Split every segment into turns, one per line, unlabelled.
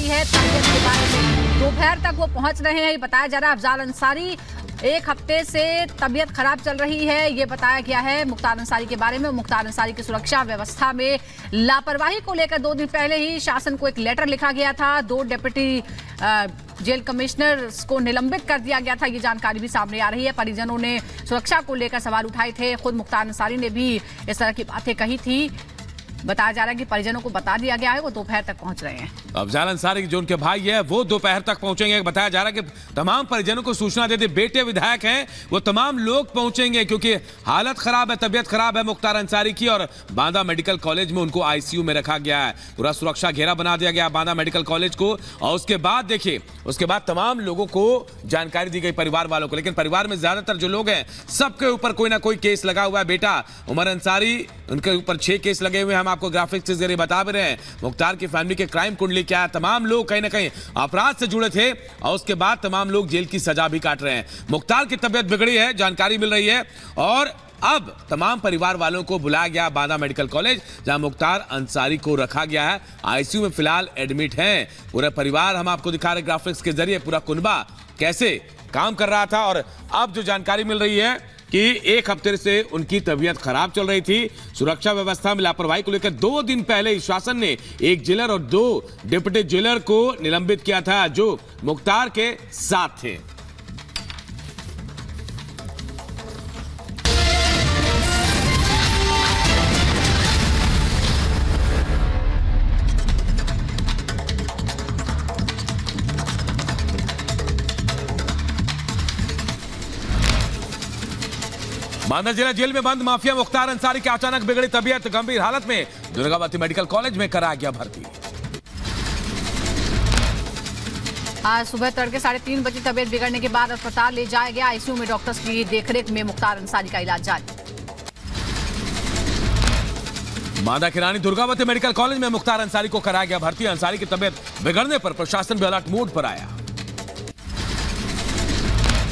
रही है तबीयत के बारे में। दोपहर तक वो पहुंच रहे हैं। बताया जा रहा है अफजाल अंसारी एक हफ्ते से तबीयत खराब चल रही है, ये बताया गया है मुख्तार अंसारी के बारे में। मुख्तार अंसारी की सुरक्षा व्यवस्था में लापरवाही को लेकर 2 दिन पहले ही शासन को एक लेटर लिखा गया था। 2 डिप्टी जेल कमिश्नर्स को निलंबित कर दिया गया था, ये जानकारी भी सामने आ रही है। परिजनों ने सुरक्षा को लेकर सवाल उठाए थे। खुद मुख्तार अंसारी ने भी इस तरह की बातें कही थी। बताया जा रहा है कि परिजनों को बता दिया गया है, वो दोपहर तक पहुंच रहे हैं।
अफजाल अंसारी जो उनके भाई है वो दोपहर तक पहुंचेंगे। बताया जा रहा है कि तमाम परिजनों को सूचना दे दी। बेटे विधायक हैं, वो तमाम लोग पहुंचेंगे क्योंकि हालत खराब है, तबीयत खराब है मुख्तार अंसारी की। और बांदा मेडिकल कॉलेज में उनको आईसीयू में रखा गया है। पूरा सुरक्षा घेरा बना दिया गया बांदा मेडिकल कॉलेज को। और उसके बाद देखिए, उसके बाद तमाम लोगों को जानकारी दी गई, परिवार वालों को। लेकिन परिवार में ज्यादातर जो लोग हैं सबके ऊपर कोई ना कोई केस लगा हुआ है। बेटा उमर अंसारी, उनके ऊपर 6 केस लगे हुए हैं। हम आपको ग्राफिक्स के जरिए बता भी रहे हैं। मुख्तार की फैमिली के क्राइम कुंडली क्या है, तमाम लोग कहीं ना कहीं अपराध से जुड़े थे और उसके बाद तमाम लोग जेल की सजा भी काट रहे हैं। मुख्तार की तबीयत बिगड़ी है, जानकारी मिल रही है। और अब तमाम परिवार वालों को बुलाया गया बांदा मेडिकल कॉलेज, जहां मुख्तार अंसारी को रखा गया है। आईसीयू में फिलहाल एडमिट हैं पूरा परिवार। हम आपको दिखा रहे ग्राफिक्स के जरिए पूरा कुनबा कैसे काम कर रहा था। और अब जो जानकारी मिल रही है कि 1 हफ्ते से उनकी तबीयत खराब चल रही थी। सुरक्षा व्यवस्था में लापरवाही को लेकर 2 दिन पहले ही शासन ने 1 जेलर और 2 डिप्टी जेलर को निलंबित किया था, जो मुख्तार के साथ थे। बांदा जिला जेल में बंद माफिया मुख्तार अंसारी की अचानक बिगड़ी तबीयत, गंभीर हालत में दुर्गावती मेडिकल कॉलेज में कराया गया भर्ती।
आज सुबह तड़के 3:30 बजे तबीयत बिगड़ने के बाद अस्पताल ले जाया गया। आईसीयू में डॉक्टर्स की देखरेख में मुख्तार अंसारी का इलाज जारी।
बांदा की रानी दुर्गावती मेडिकल कॉलेज में मुख्तार अंसारी को कराया गया भर्ती। अंसारी की तबीयत बिगड़ने पर प्रशासन भी अलर्ट मोड पर आया।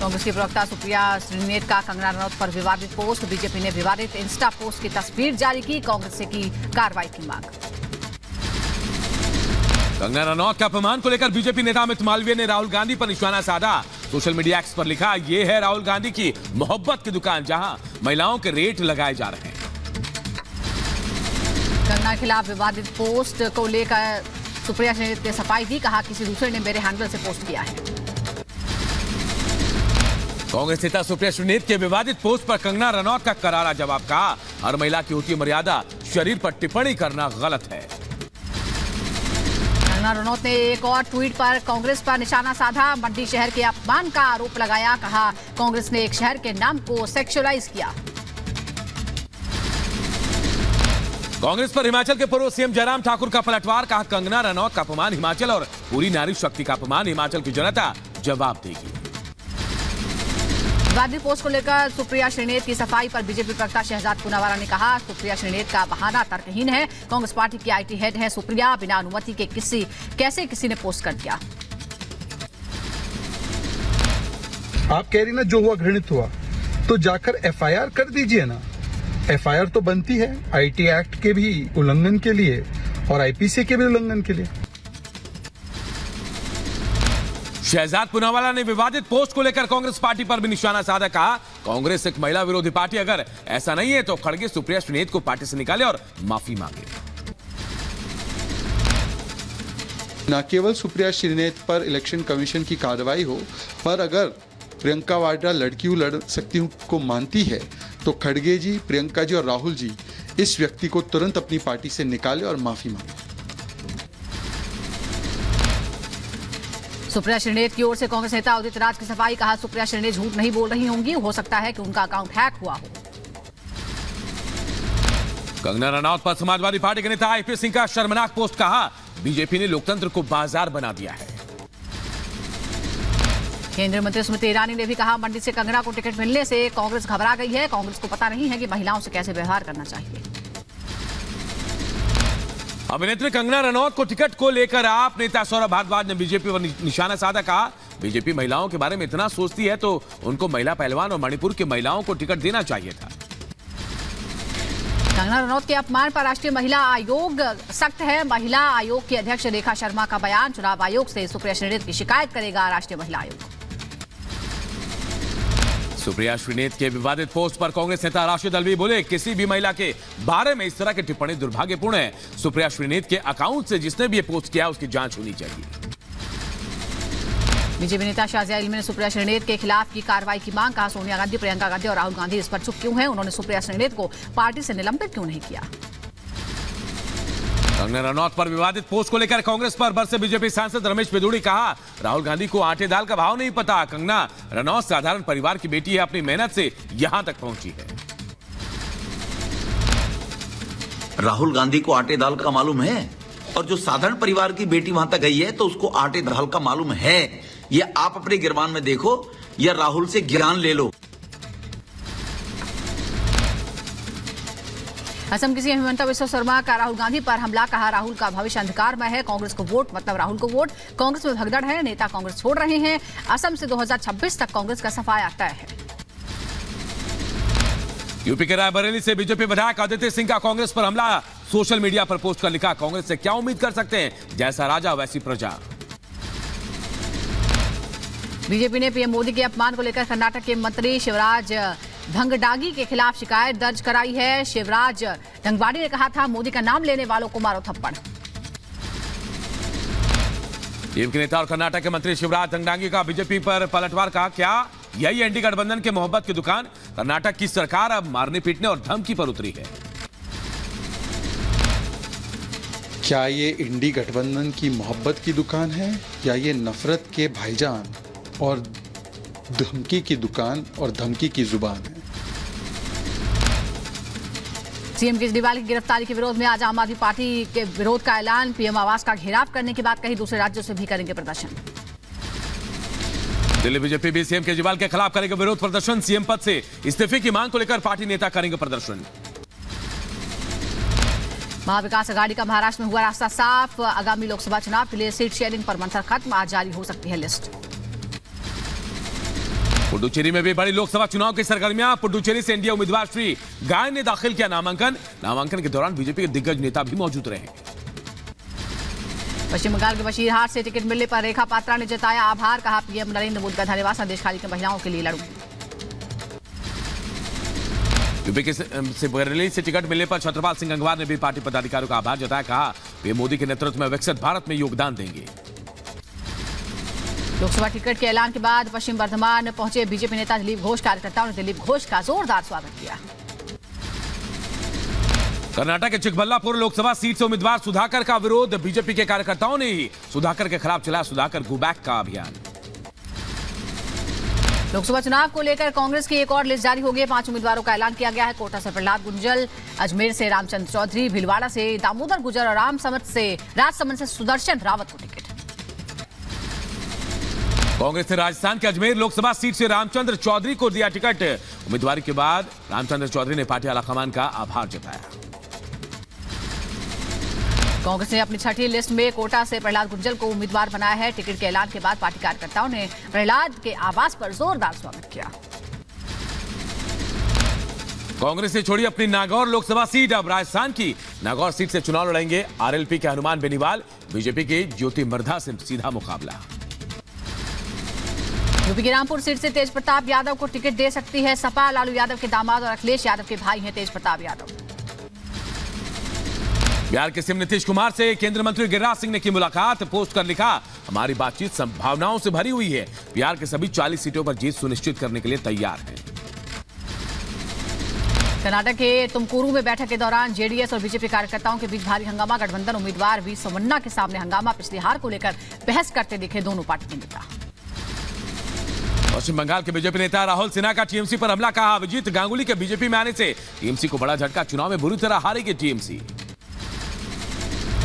कांग्रेस की प्रवक्ता सुप्रिया श्रीनेत का कंगना रनौत पर विवादित पोस्ट। बीजेपी ने विवादित इंस्टा पोस्ट की तस्वीर जारी की, कांग्रेस से की कार्रवाई की मांग।
कंगना रनौत के अपमान को लेकर बीजेपी नेता अमित मालवीय ने राहुल गांधी पर निशाना साधा। सोशल मीडिया एक्स पर लिखा, ये है राहुल गांधी की मोहब्बत की दुकान, जहां महिलाओं के रेट लगाए जा रहे हैं।
कंगना के खिलाफ विवादित पोस्ट को लेकर सुप्रिया श्रीनेत ने सफाई दी, कहा किसी दूसरे ने मेरे हैंडल से पोस्ट किया है।
कांग्रेस नेता सुप्रिया श्रीनेत के विवादित पोस्ट पर कंगना रनौत का करारा जवाब, कहा हर महिला की होती है मर्यादा, शरीर पर टिप्पणी करना गलत है।
कंगना रनौत ने एक और ट्वीट पर कांग्रेस पर निशाना साधा, मंडी शहर के अपमान का आरोप लगाया, कहा कांग्रेस ने एक शहर के नाम को सेक्सुअलाइज किया।
कांग्रेस पर हिमाचल के पूर्व सीएम जयराम ठाकुर का पलटवार, कहा कंगना रनौत का अपमान हिमाचल और पूरी नारी शक्ति का अपमान, हिमाचल की जनता जवाब देगी।
विवादित पोस्ट को लेकर सुप्रिया श्रीनेत की सफाई पर बीजेपी प्रवक्ता शहजाद पूनावाला ने कहा, सुप्रिया श्रीनेत का बहाना तर्कहीन है। कांग्रेस पार्टी की आईटी हेड है सुप्रिया, बिना अनुमति के कैसे किसी ने पोस्ट कर दिया।
आप कह रही ना जो हुआ घृणित हुआ, तो जाकर एफआईआर कर दीजिए ना। एफआईआर तो बनती है आईटी एक्ट के भी उल्लंघन के लिए और आईपीसी के भी उल्लंघन के लिए।
शहजाद पूनावाला ने विवादित पोस्ट को लेकर कांग्रेस पार्टी पर भी निशाना साधा, कहा कांग्रेस एक महिला विरोधी पार्टी, अगर ऐसा नहीं है तो खड़गे सुप्रिया श्रीनेत को पार्टी से निकाले और माफी मांगे।
न केवल सुप्रिया श्रीनेत पर इलेक्शन कमीशन की कार्रवाई हो, पर अगर प्रियंका वाड्रा लड़कियों लड़ सकती हूं को मानती है तो खड़गे जी, प्रियंका जी और राहुल जी इस व्यक्ति को तुरंत अपनी पार्टी से निकाले और माफी मांगे।
सुप्रिया श्रीनेत की ओर से कांग्रेस नेता उदित राज की सफाई, कहा सुप्रिया श्रीनेत झूठ नहीं बोल रही होंगी, हो सकता है कि उनका अकाउंट हैक हुआ हो।
कंगना रनौत पर समाजवादी पार्टी के नेता आईपी सिंह का शर्मनाक पोस्ट, कहा बीजेपी ने लोकतंत्र को बाजार बना दिया है।
केंद्रीय मंत्री स्मृति ईरानी ने भी कहा, मंडी से कंगना को टिकट मिलने से कांग्रेस घबरा गई है, कांग्रेस को पता नहीं है कि महिलाओं से कैसे व्यवहार करना चाहिए।
अभिनेत्री कंगना रनौत को टिकट को लेकर आप नेता सौरभ भारद्वाज ने बीजेपी पर निशाना साधा, कहा बीजेपी महिलाओं के बारे में इतना सोचती है तो उनको महिला पहलवान और मणिपुर की महिलाओं को टिकट देना चाहिए था।
कंगना रनौत के अपमान पर राष्ट्रीय महिला आयोग सख्त है। महिला आयोग की अध्यक्ष रेखा शर्मा का बयान, चुनाव आयोग से सुप्रिया श्रीनेत की शिकायत करेगा राष्ट्रीय महिला आयोग।
सुप्रिया श्रीनेत के विवादित पोस्ट पर कांग्रेस नेता राशिद अल्वी बोले, किसी भी महिला के बारे में इस तरह की टिप्पणी दुर्भाग्यपूर्ण है। सुप्रिया श्रीनेत के अकाउंट से जिसने भी ये पोस्ट किया उसकी जांच होनी चाहिए।
बीजेपी नेता शाजिया इल्मी ने सुप्रिया श्रीनेत के खिलाफ की कार्रवाई की मांग, कहा सोनिया गांधी, प्रियंका गांधी और राहुल गांधी इस पर चुप क्यों हैं? उन्होंने सुप्रिया श्रीनेत को पार्टी से निलंबित क्यों नहीं किया?
कंगना रनौत पर विवादित पोस्ट को लेकर कांग्रेस पर बरसे बीजेपी सांसद रमेश बिदूड़ी, कहा राहुल गांधी को आटे दाल का भाव नहीं पता। कंगना रनौत साधारण परिवार की बेटी है, अपनी मेहनत से यहां तक पहुंची है।
राहुल गांधी को आटे दाल का मालूम है, और जो साधारण परिवार की बेटी वहां तक गई है तो उसको आटे दाल का मालूम है। ये आप अपने गिरबान में देखो या राहुल से ज्ञान ले लो।
असम की सीएम हिमंता बिस्वा शर्मा का राहुल गांधी पर हमला, कहा राहुल का भविष्य अंधकारमय है। कांग्रेस को वोट मतलब राहुल को वोट। कांग्रेस में भगदड़ है, नेता कांग्रेस छोड़ रहे हैं। असम से 2026 तक कांग्रेस का सफाया तय है।
यूपी के रायबरेली से बीजेपी विधायक आदित्य सिंह का कांग्रेस पर हमला, सोशल मीडिया पर पोस्ट कर लिखा, कांग्रेस से क्या उम्मीद कर सकते हैं, जैसा राजा वैसी प्रजा।
बीजेपी ने पीएम मोदी के अपमान को लेकर कर्नाटक के मंत्री शिवराज धंगडागी के खिलाफ शिकायत दर्ज कराई है। शिवराज धंगवाड़ी ने कहा था, मोदी का नाम लेने वालों को मारो थप्पड़।
टीम के नेता और कर्नाटक के मंत्री शिवराज धंगडागी का बीजेपी पर पलटवार, कहा क्या यही एनडी गठबंधन के मोहब्बत की दुकान? कर्नाटक की सरकार अब मारने पीटने और धमकी पर उतरी है।
क्या ये इंडी गठबंधन की मोहब्बत की दुकान है या ये नफरत के भाईजान और धमकी की दुकान और धमकी की जुबान है?
सीएम केजरीवाल की गिरफ्तारी के विरोध में आज आम आदमी पार्टी के विरोध का ऐलान, पीएम आवास का घेराव करने की बात कही, दूसरे राज्यों से भी करेंगे प्रदर्शन।
दिल्ली बीजेपी भी सीएम केजरीवाल के खिलाफ करेगा विरोध प्रदर्शन, सीएम पद से इस्तीफे की मांग को लेकर पार्टी नेता करेंगे प्रदर्शन।
महाविकास अघाड़ी का महाराष्ट्र में हुआ रास्ता साफ, आगामी लोकसभा चुनाव के लिए सीट शेयरिंग पर मंथन खत्म, आज जारी हो सकती है लिस्ट।
पुडुचेरी में भी बड़ी लोकसभा चुनाव की सरगर्मियां, पुडुचेरी से एनडीए उम्मीदवार श्री गाय ने दाखिल किया नामांकन के दौरान बीजेपी के दिग्गज नेता भी मौजूद रहे।
पश्चिम बंगाल के बशीरहाट से टिकट मिलने पर रेखा पात्रा ने जताया आभार, कहा पीएम नरेंद्र मोदी का धन्यवाद, संदेश खाली के महिलाओं के लिए लड़ूंगी।
यूपी के से बरेली से टिकट मिलने पर छत्रपाल सिंह गंगवार ने भी पार्टी पदाधिकारियों का आभार जताया, कहा पीएम मोदी के नेतृत्व में विकसित भारत में योगदान देंगे।
लोकसभा टिकट के ऐलान के बाद पश्चिम बर्धमान पहुंचे बीजेपी नेता दिलीप घोष, कार्यकर्ताओं ने दिलीप घोष का जोरदार स्वागत किया।
कर्नाटक के चिकबल्लापुर लोकसभा सीट से उम्मीदवार सुधाकर का विरोध, बीजेपी के कार्यकर्ताओं ने ही सुधाकर के खिलाफ चलाया सुधाकर गो बैक का अभियान।
लोकसभा चुनाव को लेकर कांग्रेस की एक और लिस्ट जारी हो गई है, 5 उम्मीदवारों का ऐलान किया गया है। कोटा से प्रहलाद गुंजल, अजमेर से रामचंद्र चौधरी, भीलवाड़ा से दामोदर गुजर और राजसमंद से सुदर्शन रावत को टिकट।
कांग्रेस ने राजस्थान के अजमेर लोकसभा सीट से रामचंद्र चौधरी को दिया टिकट, उम्मीदवारी के बाद रामचंद्र चौधरी ने पार्टी आलाकमान का आभार जताया।
कांग्रेस ने अपनी छठी लिस्ट में कोटा से प्रहलाद गुंजल को उम्मीदवार बनाया है। टिकट के ऐलान के बाद पार्टी कार्यकर्ताओं ने प्रहलाद के आवास पर जोरदार स्वागत किया।
कांग्रेस ने छोड़ी अपनी नागौर लोकसभा सीट, अब राजस्थान की नागौर सीट से चुनाव लड़ेंगे आरएलपी के हनुमान बेनीवाल, बीजेपी के ज्योति मर्धा से सीधा मुकाबला।
यूपी की रामपुर सीट से तेज प्रताप यादव को टिकट दे सकती है सपा, लालू यादव के दामाद और अखिलेश यादव के भाई हैं तेज प्रताप यादव।
बिहार के सीएम नीतीश कुमार से केंद्रीय मंत्री गिरिराज सिंह ने की मुलाकात, पोस्ट कर लिखा हमारी बातचीत संभावनाओं से भरी हुई है, बिहार के सभी 40 सीटों पर जीत सुनिश्चित करने के लिए तैयार है।
कर्नाटक के तुमकुरू में बैठक के दौरान जेडीएस और बीजेपी कार्यकर्ताओं के बीच भारी हंगामा, गठबंधन उम्मीदवार वी सोमन्ना के सामने हंगामा, पिछली हार को लेकर बहस करते दिखे दोनों पार्टी के नेता।
पश्चिम बंगाल के बीजेपी नेता राहुल सिन्हा का टीएमसी पर हमला, कहा अभिजीत गांगुली के बीजेपी में आने से टीएमसी को बड़ा झटका, चुनाव में बुरी तरह हारेगी टीएमसी।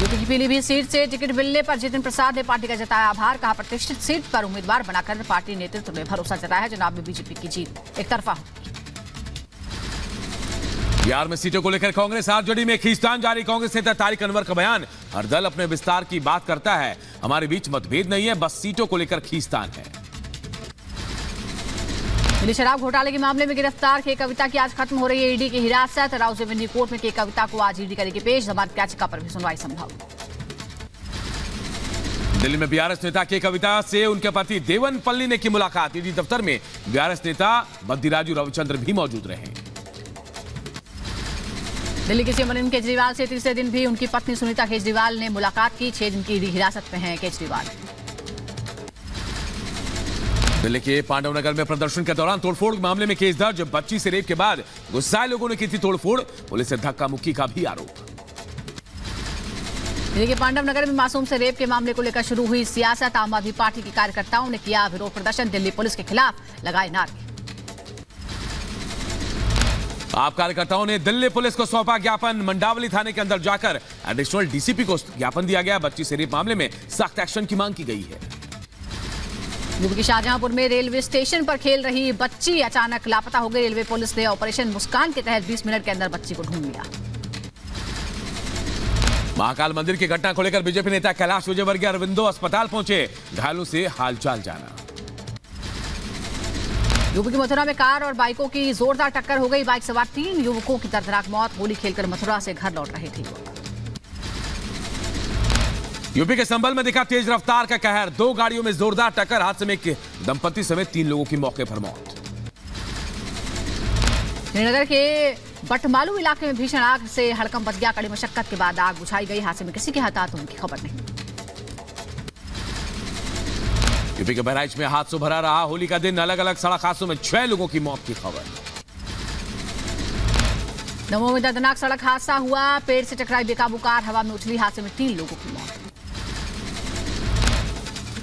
यूपी की पीलीभीत सीट से टिकट मिलने पर जितिन प्रसाद ने पार्टी का जताया आभार, कहा प्रतिष्ठित सीट पर उम्मीदवार बनाकर पार्टी नेतृत्व ने भरोसा जताया, चुनाव में बीजेपी की जीत एक तरफा होगी।
बिहार में सीटों को लेकर कांग्रेस आरजेडी में खींचतान जारी, कांग्रेस नेता तारिक अनवर का बयान, हर दल अपने विस्तार की बात करता है, हमारे बीच मतभेद नहीं है, बस सीटों को लेकर खींचतान है।
दिल्ली शराब घोटाले के मामले में गिरफ्तार के कविता की आज खत्म हो रही है ईडी की हिरासत। राउज़ेवंडी कोर्ट में के कविता को आज ईडी करेगी पेश। जमानत याचिका पर भी सुनवाई संभव।
दिल्ली में बीआरएस नेता के कविता से उनके पति देवन पल्ली ने की मुलाकात। ईडी दफ्तर में बीआरएस नेता बद्दीराजू रविचंद्र भी मौजूद रहे।
दिल्ली के सीएम अरविंद केजरीवाल से तीसरे दिन भी उनकी पत्नी सुनीता केजरीवाल ने मुलाकात की। 6 दिन की ईडी हिरासत में हैं केजरीवाल।
दिल्ली के पांडव नगर में प्रदर्शन के दौरान तोड़फोड़ मामले में केस दर्ज। बच्ची से रेप के बाद गुस्साए लोगों ने की थी तोड़फोड़। पुलिस से धक्का मुक्की का भी आरोप।
दिल्ली के पांडव नगर में मासूम से रेप के मामले को लेकर शुरू हुई सियासत। आम आदमी पार्टी के कार्यकर्ताओं ने किया विरोध प्रदर्शन। दिल्ली पुलिस के खिलाफ लगाए नारे।
आप कार्यकर्ताओं ने दिल्ली पुलिस को सौंपा ज्ञापन। मंडावली थाने के अंदर जाकर एडिशनल डीसीपी को ज्ञापन दिया गया। बच्ची से रेप मामले में सख्त एक्शन की मांग की गई है।
यूपी के शाहजहांपुर में रेलवे स्टेशन पर खेल रही बच्ची अचानक लापता हो गई। रेलवे पुलिस ने ऑपरेशन मुस्कान के तहत 20 मिनट के अंदर बच्ची को ढूंढ लिया।
महाकाल मंदिर की घटना को लेकर बीजेपी नेता कैलाश विजयवर्गीय अरविंदो अस्पताल पहुंचे। घायलों से हालचाल जाना।
यूपी की मथुरा में कार और बाइकों की जोरदार टक्कर हो गई। बाइक सवार 3 युवकों की दर्दनाक मौत। होली खेलकर मथुरा से घर लौट रहे थे।
यूपी के संभल में दिखा तेज रफ्तार का कहर। 2 गाड़ियों में जोरदार टक्कर। हादसे में एक दंपति समेत 3 लोगों की मौके पर मौत।
श्रीनगर के बटमालू इलाके में भीषण आग से हड़कंप मच गया। कड़ी मशक्कत के बाद आग बुझाई गई। हादसे में किसी के हताहत होने की खबर नहीं।
यूपी के बहराइच में हादसों भरा रहा होली का दिन। अलग अलग सड़क हादसों में 6 लोगों की मौत की खबर।
दमोह में दर्दनाक सड़क हादसा हुआ। पेड़ से टकराई बेकाबू कार हवा में उछली। हादसे में 3 लोगों की मौत।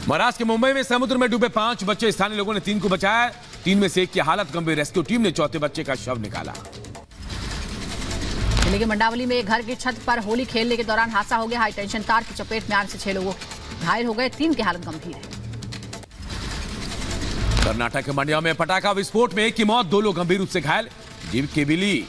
महाराष्ट्र के मुंबई में समुद्र में डूबे 5 बच्चे। स्थानीय लोगों ने 3 को बचाया। 3 में से 1 की हालत गंभीर। रेस्क्यू टीम ने चौथे बच्चे का शव निकाला।
दिल्ली के मंडावली में एक घर की छत पर होली खेलने के दौरान हादसा हो गया। हाई टेंशन तार की चपेट में आने से 6 लोग घायल हो गए। 3 की हालत गंभीर है।
कर्नाटक के मंड्या में पटाखा विस्फोट में 1 की मौत। 2 लोग गंभीर रूप से घायल। जीव केबिली